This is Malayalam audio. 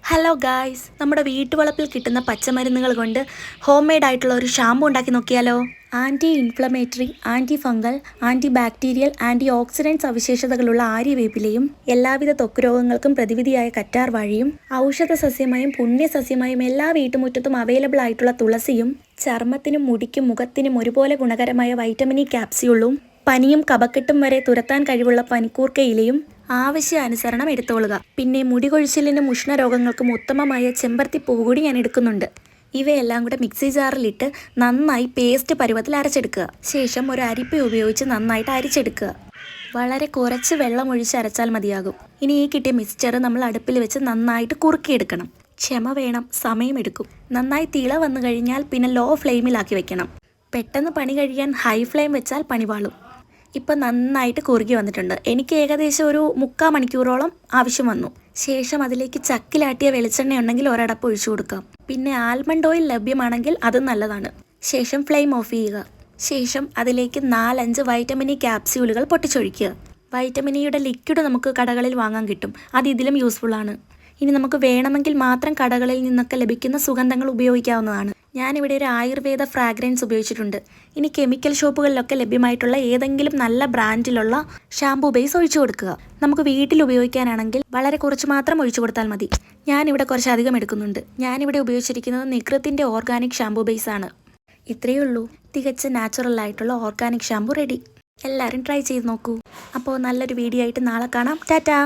ഹലോ ഗായ്സ്, നമ്മുടെ വീട്ടുവളപ്പിൽ കിട്ടുന്ന പച്ചമരുന്നുകൾ കൊണ്ട് ഹോം മെയ്ഡ് ആയിട്ടുള്ള ഒരു ഷാമ്പു ഉണ്ടാക്കി നോക്കിയാലോ. Anti inflammatory, anti fungal, anti bacterial, anti oxidant സവിശേഷതകളുള്ള ആര്യവേപ്പിലയും എല്ലാവിധ ത്വക്ക് രോഗങ്ങൾക്കും പ്രതിവിധിയായ കറ്റാർ വാഴയും ഔഷധ സസ്യമായും പുണ്യസസ്യമായും എല്ലാ വീട്ടുമുറ്റത്തും അവൈലബിൾ ആയിട്ടുള്ള തുളസിയും ചർമ്മത്തിനും മുടിക്കും മുഖത്തിനും ഒരുപോലെ ഗുണകരമായ വൈറ്റമിൻ ഇ ക്യാപ്സ്യൂളും പനിയും കഫക്കെട്ടും വരെ തുരത്താൻ കഴിവുള്ള പനിക്കൂർക്കയിലയും ആവശ്യാനുസരണം എടുത്തോളുക. പിന്നെ മുടി കൊഴിച്ചിലിനും ഉഷ്ണരോഗങ്ങൾക്കും ഉത്തമമായ ചെമ്പരത്തിപ്പൂവ് കൂടി ഞാൻ എടുക്കുന്നുണ്ട്. ഇവയെല്ലാം കൂടെ മിക്സി ജാറിലിട്ട് നന്നായി പേസ്റ്റ് പരുവത്തിൽ അരച്ചെടുക്കുക. ശേഷം ഒരു അരിപ്പ ഉപയോഗിച്ച് നന്നായിട്ട് അരിച്ചെടുക്കുക. വളരെ കുറച്ച് വെള്ളം ഒഴിച്ച് അരച്ചാൽ മതിയാകും. ഇനി ഈ കിട്ടിയ മിക്സ്ചർ നമ്മൾ അടുപ്പിൽ വെച്ച് നന്നായിട്ട് കുറുക്കിയെടുക്കണം. ക്ഷമ വേണം, സമയമെടുക്കും. നന്നായി തിള വന്നു കഴിഞ്ഞാൽ പിന്നെ ലോ ഫ്ലെയിമിലാക്കി വെക്കണം. പെട്ടെന്ന് പണി കഴിയാൻ ഹൈ ഫ്ലെയിം വെച്ചാൽ പണിപാളും. ഇപ്പം നന്നായിട്ട് കുറുകി വന്നിട്ടുണ്ട്. എനിക്ക് ഏകദേശം ഒരു 3/4 മണിക്കൂറോളം ആവശ്യം വന്നു. ശേഷം അതിലേക്ക് ചക്കിലാട്ടിയ വെളിച്ചെണ്ണ ഉണ്ടെങ്കിൽ ഒരടപ്പ് ഒഴിച്ചു കൊടുക്കാം. പിന്നെ ആൽമണ്ട് ഓയിൽ ലഭ്യമാണെങ്കിൽ അതും നല്ലതാണ്. ശേഷം ഫ്ലെയിം ഓഫ് ചെയ്യുക. ശേഷം അതിലേക്ക് 4-5 വൈറ്റമിൻ ഇ ക്യാപ്സ്യൂളുകൾ പൊട്ടിച്ചൊഴിക്കുക. വൈറ്റമിൻ ഇയുടെ ലിക്വിഡ് നമുക്ക് കടകളിൽ വാങ്ങാൻ കിട്ടും. അത് ഇതിലും യൂസ്ഫുൾ ആണ്. ഇനി നമുക്ക് വേണമെങ്കിൽ മാത്രം കടകളിൽ നിന്നൊക്കെ ലഭിക്കുന്ന സുഗന്ധങ്ങൾ ഉപയോഗിക്കാവുന്നതാണ്. ഞാനിവിടെ ഒരു ആയുർവേദ ഫ്രാഗ്രൻസ് ഉപയോഗിച്ചിട്ടുണ്ട്. ഇനി കെമിക്കൽ ഷോപ്പുകളിലൊക്കെ ലഭ്യമായിട്ടുള്ള ഏതെങ്കിലും നല്ല ബ്രാൻഡിലുള്ള ഷാംപൂ ബേസ് ഒഴിച്ചു കൊടുക്കുക. നമുക്ക് വീട്ടിൽ ഉപയോഗിക്കാനാണെങ്കിൽ വളരെ കുറച്ച് മാത്രം ഒഴിച്ചു കൊടുത്താൽ മതി. ഞാനിവിടെ കുറച്ചധികം എടുക്കുന്നുണ്ട്. ഞാനിവിടെ ഉപയോഗിച്ചിരിക്കുന്നത് നിക്രത്തിൻ്റെ ഓർഗാനിക് ഷാംപൂ ബേസ് ആണ്. ഇത്രയേ ഉള്ളൂ. തികച്ച നാച്ചുറൽ ആയിട്ടുള്ള ഓർഗാനിക് ഷാംപൂ റെഡി. എല്ലാവരും ട്രൈ ചെയ്ത് നോക്കൂ. അപ്പോൾ നല്ലൊരു വീഡിയോ ആയിട്ട് നാളെ കാണാം. ടാറ്റാ.